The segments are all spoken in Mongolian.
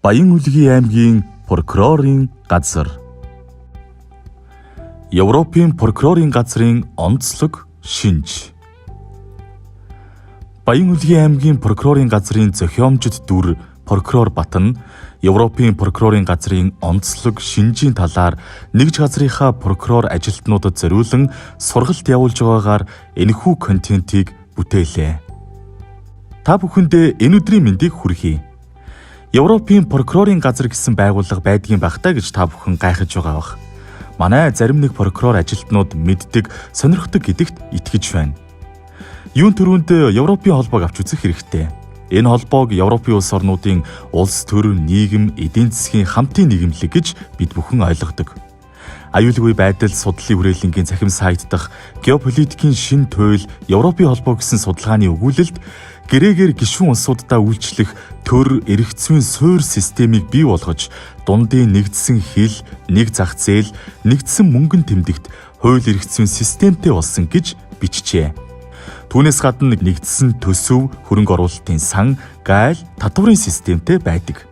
Баян-Үлгийн аймгийн прокурорын газар. Европын прокурорын газрын онцлог шинж. Баян-Үлгийн аймгийн прокурорын газрын зохиомжит дүр прокурор Батна Европын прокурорын газрын онцлог шинжийн талаар нэгж газрынхаа прокурор ажилтнуудад зориулан сургалт явуулж байгаагаар энэхүү контентийг бүтээлээ. Та бүхэндээ энэ өдрийн мэндийг хүргэе. Европын прокурорын газар гэсэн байгууллага байдгийн багтаа гэж та бүхэн гайхаж байгаа бах. Манай зарим нэг прокурор ажилтнууд мэддэг, сонирхдог гэдэгт итгэж байна. Юун төрөнд Европын холбоог авч үзэх хэрэгтэй. Энэ холбоог Европын улс орнуудын улс төр, нийгэм, эдийн засгийн хамтын нийгэмлэг гэж бид бүхэн ойлгодог. Аюулгүй байдал судлалын хүрээлэнгийн цахим сайт дахь геополитикийн шин туйл Европын холбоо гэсэн судалгааны өгүүлэлд гэрээгээр гишүүн улсуудаа үйлчлэх төр эрх зүйн суурь системийг бий болгож дундын нэгдсэн хил, нэг зах зээл, нэгдсэн мөнгөн тэмдэгт хууль эрх зүйн системтэй болсон гэж бичжээ. Түүнээс гадна нэгдсэн төсөв, хөрөнгө оруулалтын сан, гайл, татварын системтэй байдаг.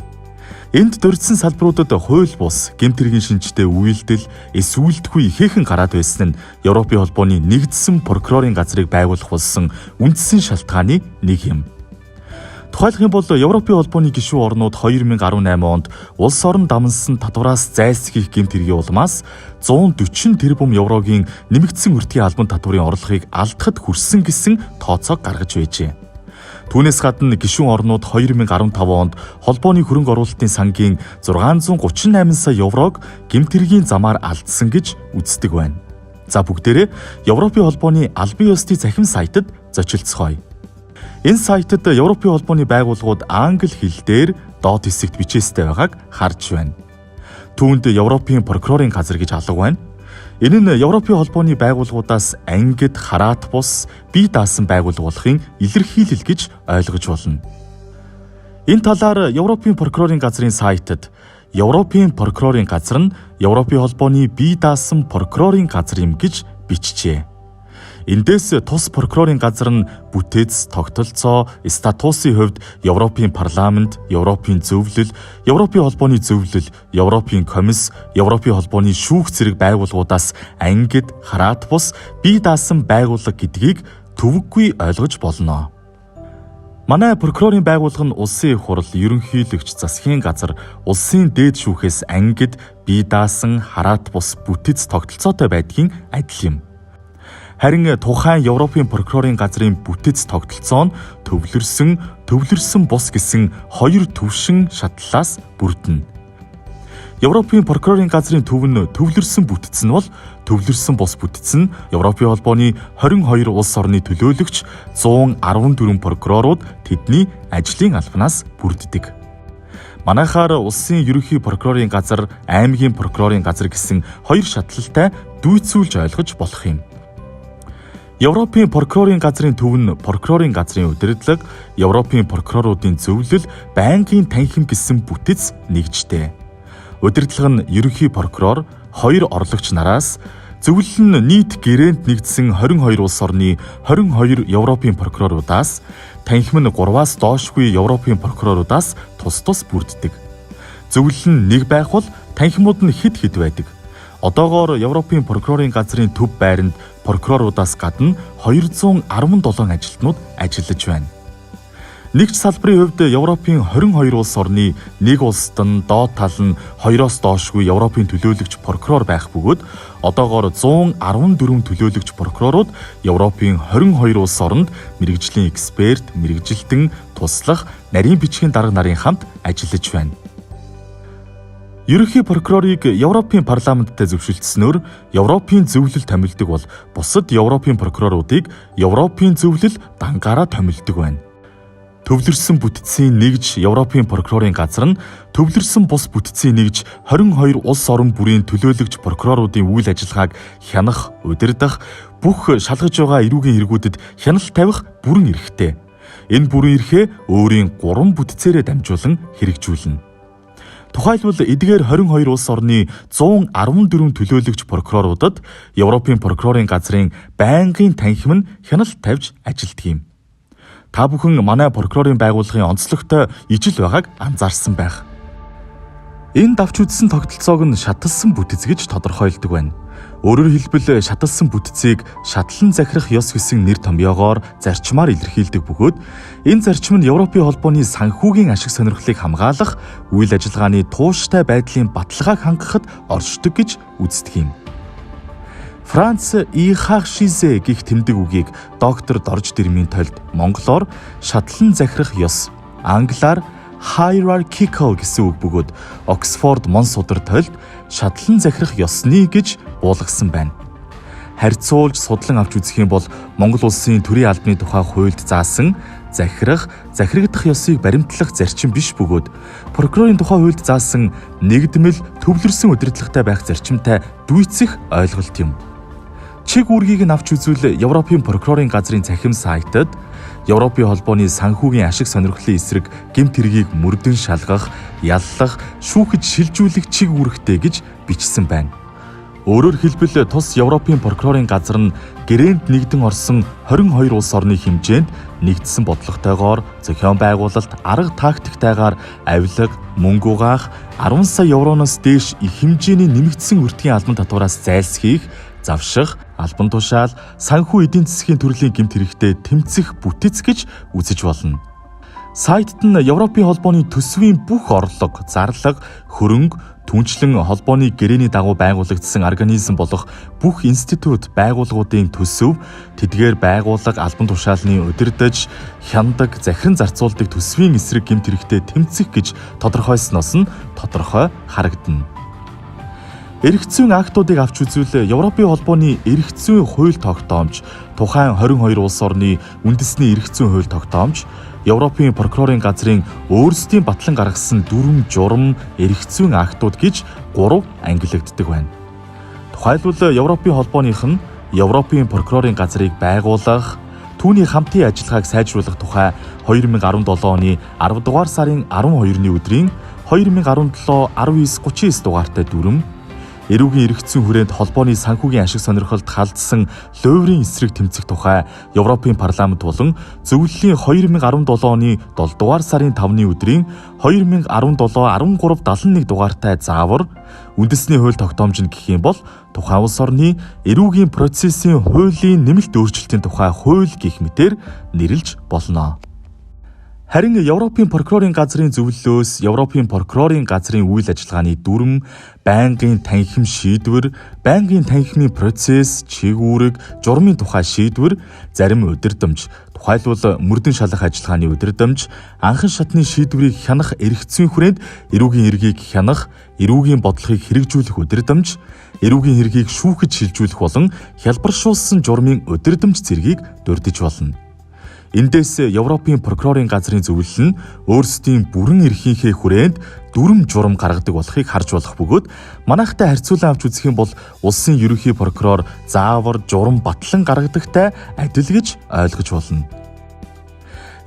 Энд дурдсан салбаруудад хууль бус, гэмт хэргийн шинжтэй үйлдэл, эсвүүлдэггүй ихээхэн гараад байсан нь Европын холбооны нэгдсэн прокурорын газрыг байгуулах болсон үндсэн шалтгааны нэг юм. Тухайлх юм бол Европын холбооны гишүүн орнууд 2018 онд улс орон дамнасан татвараас зайлсхийх гэмт хэргийн улмаас 140 тэрбум еврогийн нэмэгдсэн өртгийн албан татварын орлогыг алдахад хүрсэн гэсэн тооцоог гаргаж байжээ. Түүнээс гадна гишүүн орнууд 2015 онд холбооны хөрөнгө оруулалтын сангийн 638 сая еврог гэмт хэргийн замаар алдсан гэж үздэг байна. За бүгдээрээ Европын холбооны албан ёсны цахим сайтад зочилцгоё. Энэ сайтад Европын холбооны байгууллагууд англи хэл дээр доод хэсэгт бичээстэй байгааг харж байна. Түүнд Европын прокурорын газар гэж алга байна. Энэ нь Европын холбооны байгууллагуудаас ангид хараат бус бие даасан байгууллага болохын илэрхийлэл гэж ойлгож болно. Энэ талаар Европын прокурорын газрын сайтад Европын прокурорын газар нь Европын холбооны бие даасан прокурорын газар юм гэж бичжээ. Эндээс тус прокурорын газар нь бүтээц, тогтолцоо, статусын хувьд Европын парламент, Европын зөвлөл, Европын холбооны зөвлөл, Европын комисс, Европын холбооны шүүх зэрэг байгууллагуудаас ангид, хараат бус бие даасан байгууллага гэдгийг төвөггүй ойлгож болно. Манай прокурорын байгууллага нь улсын их хурал, ерөнхийлөгч, засгийн газар, улсын дээд шүүхээс ангид, бие даасан, хараат бус бүтээц тогтолцоотой байдгийн адил юм. Харин тухайн Европын прокурорын газрын бүтээц тогтолцоо нь төвлөрсөн бус гэсэн хоёр төвшин шатлалаас бүрдэнэ. Европын прокурорын газрын төв нь төвлөрсөн бүтц нь бол төвлөрсөн бус бүтц нь Европын холбооны 22 улс орны төлөөлөгч 114 прокурорууд тэдний ажлын албанаас бүрддэг. Манайхаар улсын ерөнхий прокурорын газар, аймгийн прокурорын газар гэсэн хоёр шатлалтай дүйцүүлж ойлгож болох юм. Европын прокурорын газрын төв нь прокурорын газрын удирдлага, Европын прокуроруудын зөвлөл, байнгын танхим гэсэн бүтэц нэгжтэй. Удирдлага нь ерөнхий прокурор, 2 орлогч нараас, зөвлөл нь нийт гэрээнд нэгдсэн 22 улс орны 22 Европын прокуроруудаас, танхим нь 3-аас доошгүй Европын прокуроруудаас тус бүрддэг. Зөвлөл нь нэг байх бол танхимууд нь хэд байдаг. Одоогоор Европын прокурорын газрын төв байранд прокуроруудаас гадна 217 ажилтнууд ажиллаж байна. Нэгж салбарын хувьд Европын 22 улс орны нэг улсад нь доод тал нь 2-оос доошгүй Европын төлөөлөгч прокурор байх бөгөөд одоогоор 114 төлөөлөгч прокурорууд Европын 22 улс оронд мэргэжлийн эксперт, мэргэжилтэн, туслах, нарийн бичгийн дарга нарын хамт ажиллаж байна. Ерөнхий прокурорыг Европын парламенттай зөвшөлдснөөр Европын зөвлөл томилдог бол бусад Европын прокуроруудыг Европын зөвлөл дангаараа томилдог байна. Төвлөрсөн бүтцийн нэгж Европын прокурорын газар нь төвлөрсөн бус бүтцийн нэгж 22 улс орон бүрийн төлөөлөгч прокуроруудын үйл ажиллагааг хянах, удирдах, бүх шалгаж байгаа эрүүгийн эргүүдэд хяналт тавих бүрэн эрхтэй. Энэ бүрэн эрхээ өөрийн 3 бүтцээрээ дамжуулан хэрэгжүүлнэ. Тухайлбал эдгээр 22 улс орны 114 төлөөлөгч прокуроруудад Европын прокурорын газрын байнгын танхим нь хяналт тавьж ажилтдаг юм. Та бүхэн манай прокурорын байгууллагын онцлогтой ижил байгааг анзаарсан байх. Энэ давч үзсэн тогтолцоог нь шаталсан бүтэц гэж тодорхойлдог байна. Өөрөөр хэлбэл шаталсан бүтцийг шатлан захирах ёс гэсэн нэр томьёогоор зарчмаар илэрхийлдэг бөгөөд энэ зарчим нь Европын холбооны санхүүгийн ашиг сонирхлыг хамгаалах, үйл ажиллагааны тууштай байдлын баталгааг хангахад оршдог гэж үздэг юм. Франц Ихахшизе гэх тэмдэг үгийг доктор Дорж Дэрмийн тольд монголоор шатлан захирах ёс, англиар hierarchical гэсэн үг бөгөөд Оксфорд Мон судар тольд шатлан захирах ёсны гэж буулгасан байна. Харьцуулж судлан авч үзэх юм бол Монгол улсын төрийн албаны тухай хуульд заасан захирагдах ёсыг баримтлах зарчим биш бөгөөд прокурорын тухай хуульд заасан нэгдмэл төвлөрсөн удирдлагатай байх зарчимтай дүйцэх ойлголт юм. Чиг үүргийг нь авч үзвэл Европын прокурорын газрын цахим сайтад Европын холбооны санхүүгийн ашиг сонирхлын эсрэг гэмт хэргийг мөрдөн шалгах, яллах, шүүхэд шилжүүлэх чиг үүрэгтэй гэж бичсэн байна. Өөрөөр хэлбэл тус Европын прокурорын газар нь гэрээнд нэгдэн орсон 22 улс орны хэмжээнд нэгдсэн бодлоготойгоор зохион байгуулалт, арга тактиктайгаар авилга, мөнгө угаах, 10 сая евроноос дээш их хэмжээний нэмэгдсэн өртгийн албан татвараас зайлсхийх, завших, албан тушаал, санхүү эдийн засгийн төрлийн гэмт хэрэгтэд тэмцэх бүтэц гэж үзэж болно. Сайтд нь Европын холбооны төсвийн бүх орлого, зарлага, хөрөнгө, түнчлэн холбооны гэрээний дагуу байгуулагдсан организм болох бүх институт, байгууллагуудын төсөв, тэдгээр байгууллага албан тушаалны удирдаж, хяндаг, захиран зарцуулдаг төсвийн эсрэг гэмт хэрэгтэд тэмцэх гэж тодорхойлсноос нь тодорхой харагдана. Эрх зүйн актуудыг авч үзвэл Европын холбооны эрх зүйн хууль тогтоомж, тухайн 22 улс орны үндэсний эрх зүйн хууль тогтоомж, Европын прокурорын газрын өөрсдийн батлан гаргасан 4 журам эрх зүйн актууд гэж 3 ангилагддаг байна. Тухайлбал Европын холбооных нь Европын прокурорын газрыг байгуулах, түүний хамтын ажиллагааг сайжруулах тухай 2017 оны 10 дугаар сарын 12-ны өдрийн 2017-19-39 дугаартай дүрэм, эрүүгийн эрх зүйн хүрээнд холбооны санхүүгийн ашиг сонирхолд халдсан луврын эсрэг тэмцэх тухай Европын парламент болон зөвлөлийн 2017 оны 7 дугаар сарын 5-ны өдрийн 2017-13-71 дугаартай заавар, үндэсний хууль тогтоомж нь гэх юм бол тухайн улс орны эрүүгийн процессын хуулийн нэмэлт өөрчлөлтийн тухай хууль гэх мэтээр нэрлэж болно. Харин Европын прокурорын газрын зөвлөлөөс Европын прокурорын газрын үйл ажиллагааны дүрм, байнгын танхим шийдвэр, байнгын танхимын процесс, чиг үүрэг, журмын тухай шийдвэр, зарим удирдамж, тухайлбал мөрдөн шалгах ажиллагааны удирдамж, анхан шатны шийдвэрийг хянах эрх зүйн хүрээнд эрүүгийн хэргийг хянах, эрүүгийн бодлогыг хэрэгжүүлэх удирдамж, эрүүгийн хэргийг шүүхэд шилжүүлэх болон хялбаршуулсан журмын удирдамж зэргийг дурдж болно. Эндээс Европын прокурорын газрын зөвлөл нь өөрсдийн бүрэн эрхийнхээ хүрээнд дүрм журам гаргадаг болохыг харж болох бөгөөд манайхтай харьцуулан авч үзэх юм бол улсын ерөнхий прокурор заавар журам батлан гаргадагтай адил гэж ойлгож болно.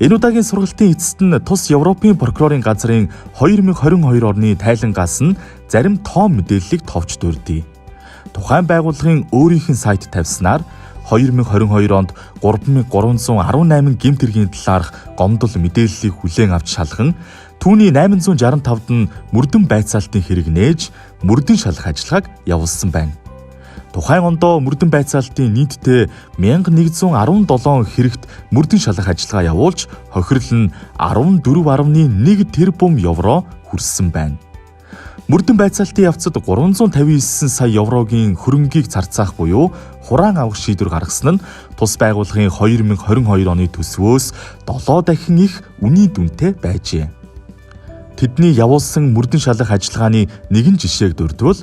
Энэ удаагийн сургалтын эцэст нь тус Европын прокурорын газрын 2022 оны тайлангаас нь зарим тоон мэдээллийг товч дурдъя. Тухайн байгууллагын өөрийнх нь сайт тавьснаар 2022 онд 3318 гэмт хэргийн талаарх гомдол мэдээллийг хүлээн авч шалган, түүний 865-д нь мөрдөн байцаалтын хэрэг нээж, мөрдөн шалгах ажиллагааг явуулсан байна. Тухайн ондоо мөрдөн байцаалтын нийтдээ 1117 хэрэгт мөрдөн шалгах ажиллагаа явуулж, хохирол нь 14.1 тэрбум евро хүрсэн байна. Мөрдөн байцаалтын явцад 359 сая еврогийн хөрөнгийг зарцаах буюу хураан авах шийдвэр гаргасан нь тус байгууллагын 2022 оны төсвөөс 7 дахин их үнийн дүнтэй байжээ. Тэдний явуулсан мөрдөн шалгах ажиллагааны нэгэн жишээг дурдвал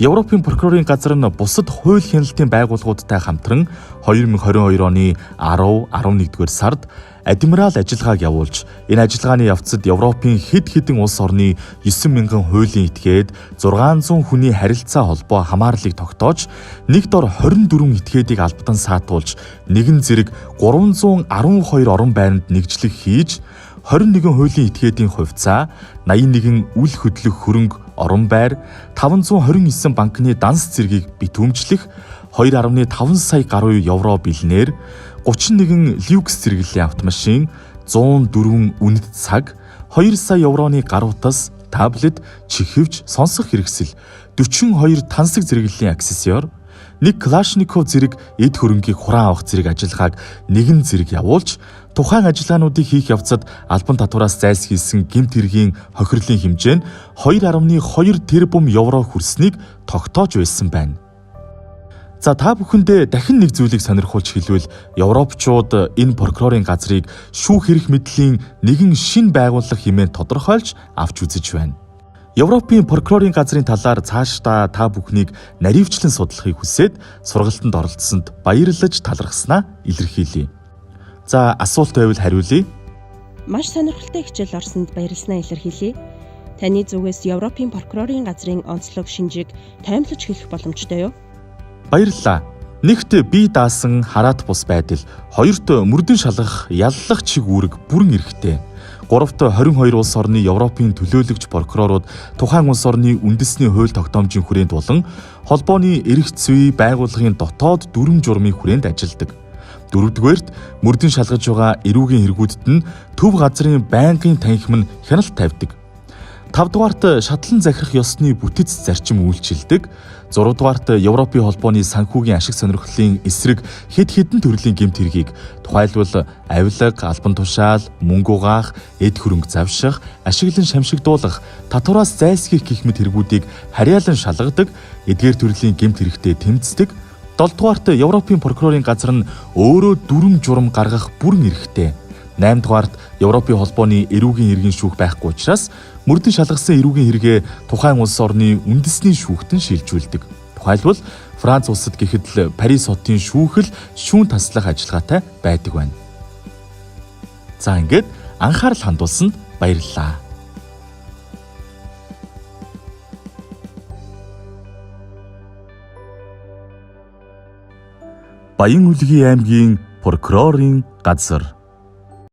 Европын прокурорын газар нь бусад хууль хяналтын байгууллагуудтай хамтран 2022 оны 10-11-р сард адмирал ажиллагааг явуулж, энэ ажиллагааны явцад Европын хэд хэдэн улс орны 9,000 хуулийн этгээд 600 хүний харилцаа холбоо хамаарлыг тогтоож, нэг дор 24 этгээдийг албадан саатуулж, нэгэн зэрэг 312 орон байранд нэгжлэг хийж, 21 хуулийн этгээдийн хувьцаа, 81 үл хөдлөх хөрөнгө орон байр, 529 банкны данс зэргийг битүүмжлэх, 2.5 сая гаруй евро бэлнээр, 31 люкс зэрэглэлийн автомашин, 104 үнэт цаг, 2 сая евроны гар утас, таблет, чихвч, сонсох хэрэгсэл, 42 тансаг зэрэглэлийн аксессуар, нэг Kalashnikov зэрэг эд хөрөнгийг хураан авах зэрэг ажиллагааг нэгэн зэрэг явуулж, тухайн ажиллагаануудыг хийх явцад албан татвараас зайлсхийсэн гэмт хэргийн хохирлын хэмжээ нь 2.2 тэрбум евро хүрснийг тогтоож байсан байна. За та бүхэндээ дахин нэг зүйлийг сонирхуулж хэлвэл Европчууд энэ прокурорын газрыг шүүх эрх мэдлийн нэгэн шин байгууллага хэмээн тодорхойлж авч үзэж байна. Европын прокурорын газрын талаар цаашдаа та бүхнийг наривчлан судлахыг хүсээд сургалтанд оролцсонд баярлаж талархснаа илэрхийлье. За асуулт байвал хариулъя. Маш сонирхолтой хичээл орсонд баярлснаа илэрхийлье. Таны зүгээс Европын прокурорын газрын онцлог шинжийг таймлаж хэлэх боломжтой юу? Баярлалаа. Нэгт бие даасан хараат бус байдал, хоёрт мөрдөн шалгах яллах чиг үүрэг бүрэн эрэхтэй. Гуравт 22 улс орны Европын төлөөлөгч прокурорууд тухайн улс орны үндэсний хууль тогтоомжийн хүрээнд болон холбооны эрх зүй байгууллагын дотоод дүрм журмын хүрээнд ажилладаг. Дөрөвдүгээрт мөрдөн шалгаж байгаа эрүүгийн хэрэгүүдэд нь төв газрын байнгын танхим нь хяналт тавьдаг. 5 дугаарт шатлан захирах ёсны бүтэц зарчим үйлчилдэг. 6 дугаарт Европын холбооны санхүүгийн ашиг сонирхлын эсрэг хэд хэдэн төрлийн гэмт хэргийг тухайлбал авилга, албан тушаал, мөнгө угаах, эд хөрөнгө завших, ашиглан шамшигдуулах, татвараас зайлсхийх гэх мэт хэрэгүүдийг харьяалан шалгадаг, эдгээр төрлийн гэмт хэрэгтэд тэмцдэг. 7 дугаарт Европын прокурорын газар нь өөрөө дүрм журам гаргах бүрэн эрхтэй. 8 дугаарт Европын холбооны эрүүгийн хэргийн шүүх байхгүй учраас мөрдөн шалгасан эрүүгийн хэрэгээ тухайн улс орны үндэсний шүүхтэн шилжүүлдэг. Тухайлбал Франц улсад гэхэд л Парис хотын шүүхэл шүүн таслах ажиллагаатай байдаг байна. За ингээд анхаарал хандуулсанд баярлалаа. Баян Улгийн аймгийн прокурорын газар